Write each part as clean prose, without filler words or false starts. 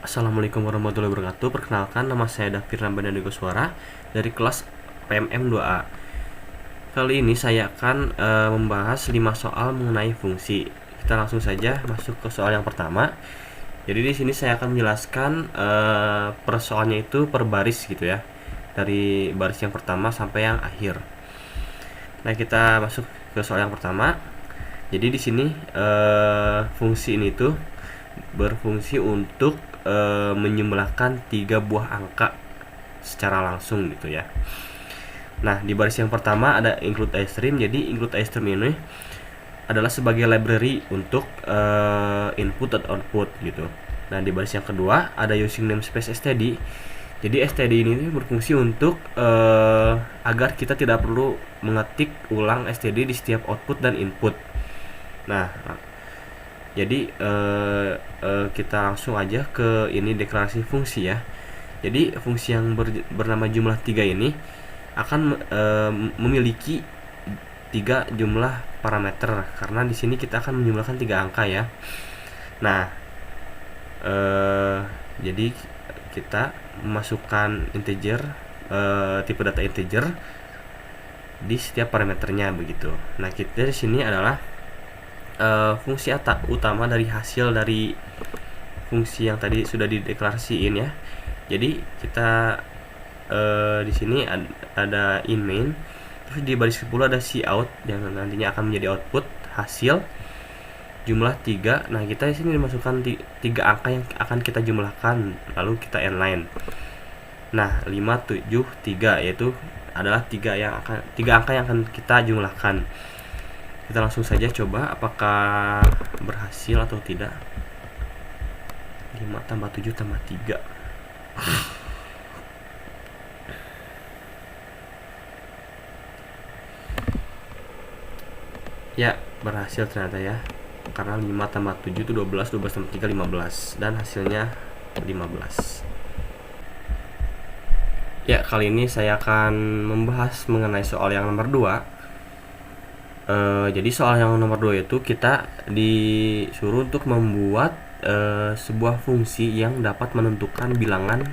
Assalamualaikum warahmatullahi wabarakatuh. Perkenalkan, nama saya David Ramdan Suara dari kelas PMM 2A. Kali ini saya akan membahas 5 soal mengenai fungsi. Kita langsung saja masuk ke soal yang pertama. Jadi di sini saya akan menjelaskan per soalnya itu per baris gitu ya. Dari baris yang pertama sampai yang akhir. Nah, kita masuk ke soal yang pertama. Jadi di sini fungsi ini tuh berfungsi untuk menjumlahkan 3 buah angka secara langsung gitu ya. Nah, di baris yang pertama ada include iStream. Jadi include iStream ini adalah sebagai library untuk input dan output gitu. Nah, di baris yang kedua ada using namespace std. Jadi std ini berfungsi untuk agar kita tidak perlu mengetik ulang std di setiap output dan input. Nah, jadi kita langsung aja ke ini deklarasi fungsi ya. Jadi fungsi yang bernama jumlah 3 ini akan memiliki 3 jumlah parameter, karena di sini kita akan menjumlahkan 3 angka ya. Nah, jadi kita memasukkan integer, tipe data integer di setiap parameternya begitu. Nah, kita di sini adalah fungsi utama dari hasil dari fungsi yang tadi sudah dideklarasiin ya. Jadi kita di sini ada in main, terus di baris 10 ada cout yang nantinya akan menjadi output hasil jumlah 3. Nah, kita di sini dimasukkan 3 angka yang akan kita jumlahkan, lalu kita inline. Nah, 5 7 3 yaitu adalah 3 angka yang akan kita jumlahkan. Kita langsung saja coba apakah berhasil atau tidak. 5 tambah 7 tambah 3. Ya, berhasil ternyata ya. Karena 5 tambah 7 itu 12, 12 tambah 3 15, dan hasilnya 15. Ya, kali ini saya akan membahas mengenai soal yang nomor 2. Jadi soal yang nomor 2 itu kita disuruh untuk membuat sebuah fungsi yang dapat menentukan bilangan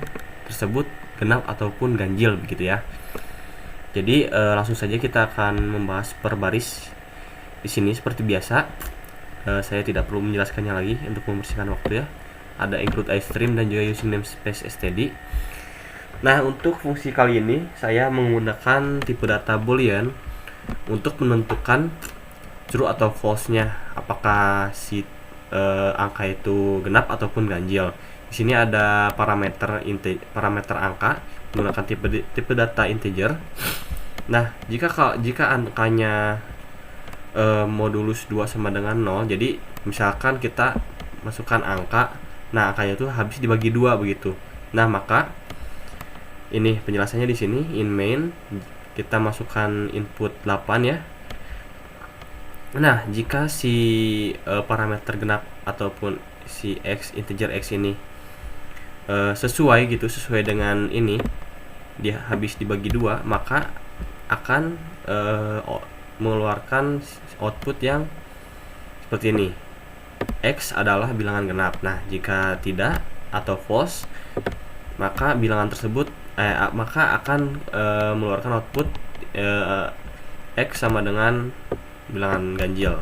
tersebut genap ataupun ganjil begitu ya. Jadi langsung saja kita akan membahas per baris. Di sini seperti biasa, saya tidak perlu menjelaskannya lagi untuk membersihkan waktu ya. Ada include iStream dan juga using namespace std. Nah, untuk fungsi kali ini saya menggunakan tipe data boolean untuk menentukan true atau false-nya, apakah si angka itu genap ataupun ganjil. Di sini ada parameter angka menggunakan tipe data integer. Nah, jika angkanya modulus 2 sama dengan 0, jadi misalkan kita masukkan angka, nah angkanya itu habis dibagi 2 begitu. Nah, maka ini penjelasannya di sini in main kita masukkan input 8 ya. Nah, jika si parameter genap ataupun si integer x ini sesuai dengan ini, dia habis dibagi 2, maka akan mengeluarkan output yang seperti ini. X adalah bilangan genap. Nah, jika tidak atau false, maka bilangan tersebut maka akan mengeluarkan output X sama dengan bilangan ganjil.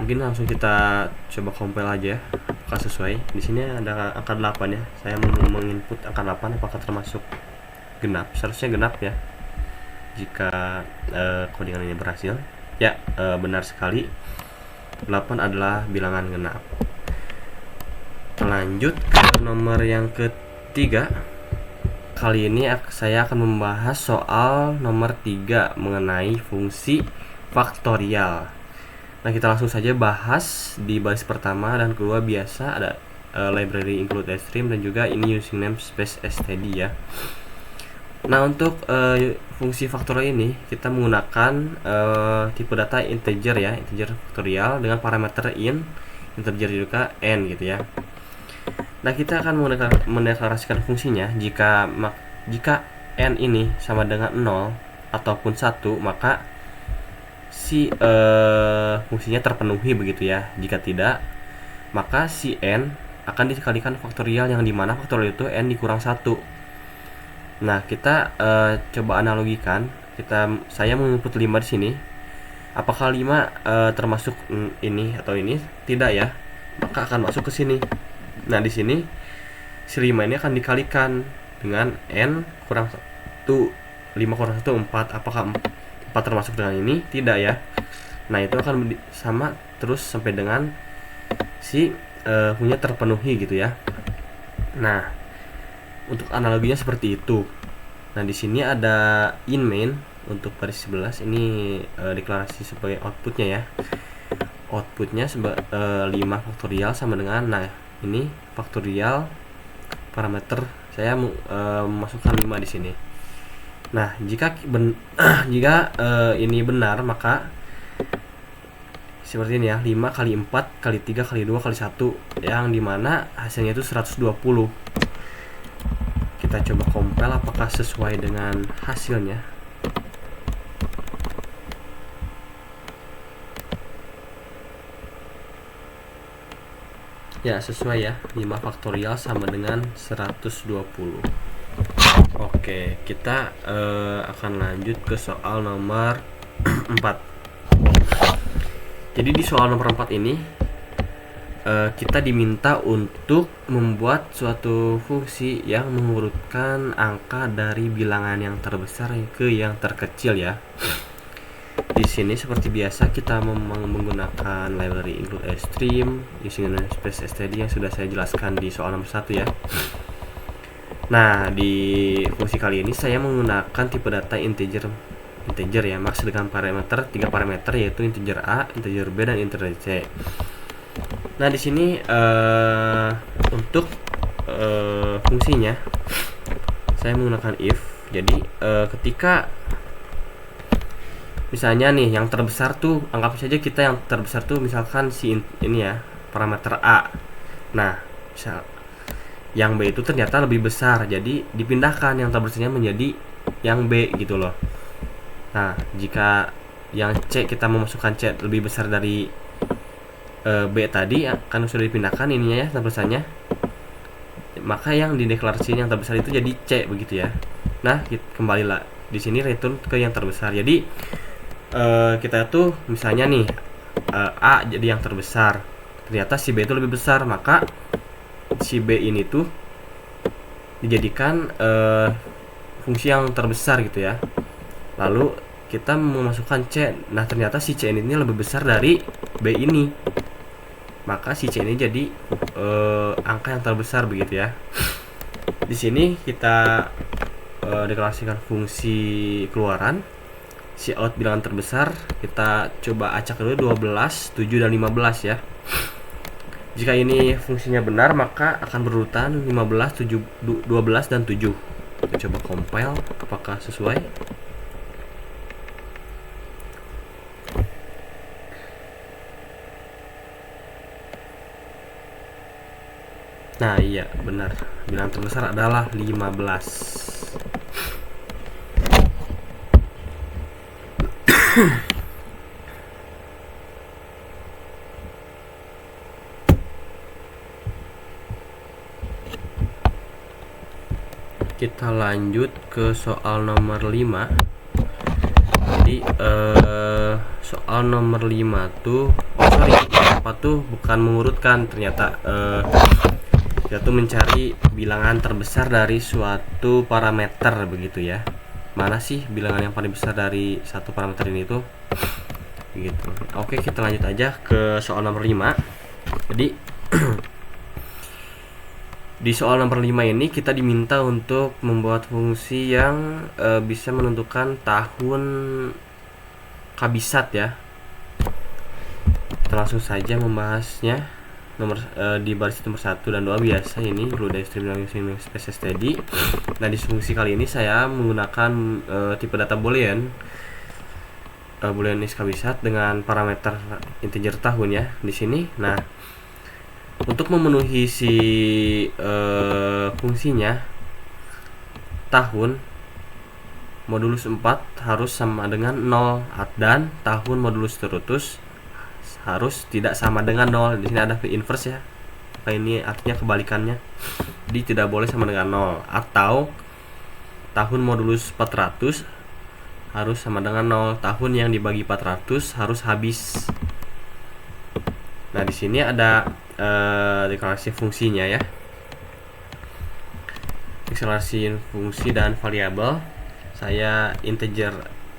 Mungkin langsung kita coba compile aja ya, apakah sesuai. Di sini ada angka 8 ya. Saya mau menginput angka 8, apakah termasuk genap? Seharusnya genap ya, jika codingan ini berhasil. Ya, benar sekali. 8 adalah bilangan genap. Lanjut ke nomor yang ketiga. Kali ini saya akan membahas soal nomor 3 mengenai fungsi faktorial. Nah, kita langsung saja bahas di baris pertama dan kedua biasa ada library include iStream dan juga ini using namespace std ya. Nah, untuk fungsi faktorial ini kita menggunakan tipe data integer ya, integer faktorial dengan parameter integer juga n gitu ya. Nah, kita akan mendeklarasikan fungsinya jika n ini sama dengan 0 ataupun 1, maka si fungsinya terpenuhi begitu ya. Jika tidak, maka si n akan dikalikan faktorial yang dimana faktorial itu n dikurang 1. Nah, kita coba analogikan. Saya menginput 5 di sini. Apakah 5 termasuk ini atau ini? Tidak ya. Maka akan masuk ke sini. Nah, di sini si 5 ini akan dikalikan dengan n kurang 1. 5 kurang 1 4. Apakah 4 termasuk dengan ini? Tidak ya. Nah, itu akan sama terus sampai dengan si punya terpenuhi gitu ya. Nah, untuk analoginya seperti itu. Nah, di sini ada in main untuk baris 11 ini deklarasi sebagai outputnya ya. Outputnya 5 faktorial sama dengan, nah ini faktorial parameter, saya memasukkan 5 di sini. Nah, jika ini benar, maka seperti ini ya, 5 kali 4 kali 3 kali 2 kali 1, yang dimana hasilnya itu 120. Kita coba compile apakah sesuai dengan hasilnya. Ya, sesuai ya. 5 faktorial sama dengan 120. Oke, kita akan lanjut ke soal nomor 4. Jadi di soal nomor 4 ini kita diminta untuk membuat suatu fungsi yang mengurutkan angka dari bilangan yang terbesar ke yang terkecil ya. Di sini seperti biasa kita menggunakan library include stream using namespace std yang sudah saya jelaskan di soal nomor 1 ya. Nah, di fungsi kali ini saya menggunakan tipe data integer ya, maksud dengan parameter 3 parameter yaitu integer a, integer b, dan integer c. Nah, di sini untuk fungsinya saya menggunakan if. Jadi ketika misalnya nih yang terbesar tuh, anggap saja kita yang terbesar tuh misalkan si ini ya, parameter a. Nah, misal yang b itu ternyata lebih besar, jadi dipindahkan yang terbesarnya menjadi yang b gitu loh. Nah, jika yang c kita memasukkan c lebih besar dari b tadi ya, kan sudah dipindahkan ininya ya terbesarnya, maka yang dideklarasikan yang terbesar itu jadi c begitu ya. Nah, kembalilah di sini return ke yang terbesar. Jadi kita tuh misalnya nih a jadi yang terbesar, ternyata si b itu lebih besar, maka si b ini tuh dijadikan fungsi yang terbesar gitu ya. Lalu kita memasukkan c. Nah, ternyata si c ini lebih besar dari b ini, maka si c ini jadi angka yang terbesar begitu ya. Di sini kita deklarasikan fungsi keluaran si out bilangan terbesar. Kita coba acak dulu 12, 7, dan 15 ya. Jika ini fungsinya benar, maka akan berurutan 15, 7, 12, dan 7. Kita coba compile apakah sesuai. Nah, iya benar. Bilangan terbesar adalah 15. Kita lanjut ke soal nomor 5. Jadi soal nomor 5 tuh apa tuh bukan mengurutkan, ternyata kita tuh mencari bilangan terbesar dari suatu parameter begitu ya. Mana sih bilangan yang paling besar dari satu parameter ini tuh gitu. Oke, kita lanjut aja ke soal nomor 5. Jadi di soal nomor 5 ini kita diminta untuk membuat fungsi yang bisa menentukan tahun kabisat ya. Kita langsung saja membahasnya. Di baris nomor 1 dan 2 biasa ini include stream namespace std. Nah, di fungsi kali ini saya menggunakan tipe data boolean is kabisat dengan parameter integer tahun ya di sini. Nah, untuk memenuhi si fungsinya tahun modulus 4 harus sama dengan 0 dan tahun modulus terus harus tidak sama dengan 0. Di sini ada V inverse ya. ini artinya kebalikannya. Jadi tidak boleh sama dengan 0, atau tahun modulus 400 harus sama dengan 0. Tahun yang dibagi 400 harus habis. Nah, di sini ada deklarasi fungsinya ya. Deklarasi fungsi dan variabel. Saya integer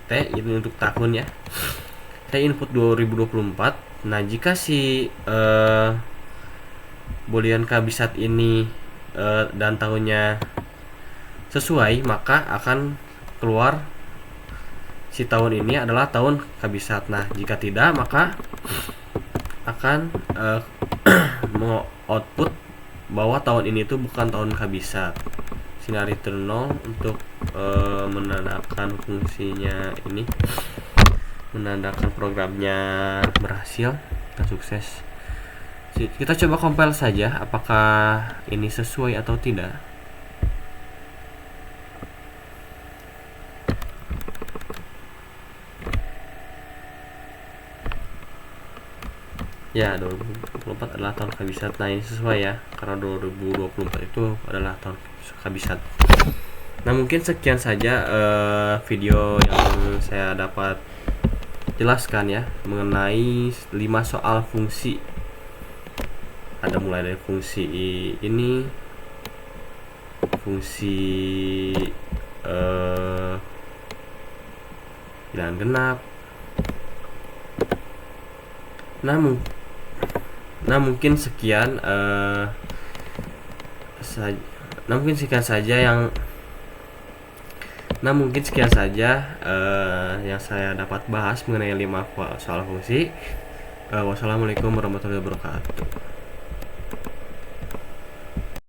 T ini untuk tahun ya. T input 2024. Nah, jika si boolean kabisat ini dan tahunnya sesuai, maka akan keluar si tahun ini adalah tahun kabisat. Nah, jika tidak, maka akan output bahwa tahun ini itu bukan tahun kabisat. Sini return 0 untuk menandakan fungsinya ini, menandakan programnya berhasil dan sukses. Kita coba compile saja apakah ini sesuai atau tidak. Ya, 2024 adalah tahun kabisat. Nah, ini sesuai ya, karena 2024 itu adalah tahun kabisat. Nah, mungkin sekian saja video yang saya dapat jelaskan ya mengenai 5 soal fungsi. Ada mulai dari fungsi ini, fungsi bilangan genap. Nah, mungkin sekian yang saya dapat bahas mengenai 5 soal fungsi. Wassalamualaikum warahmatullahi wabarakatuh.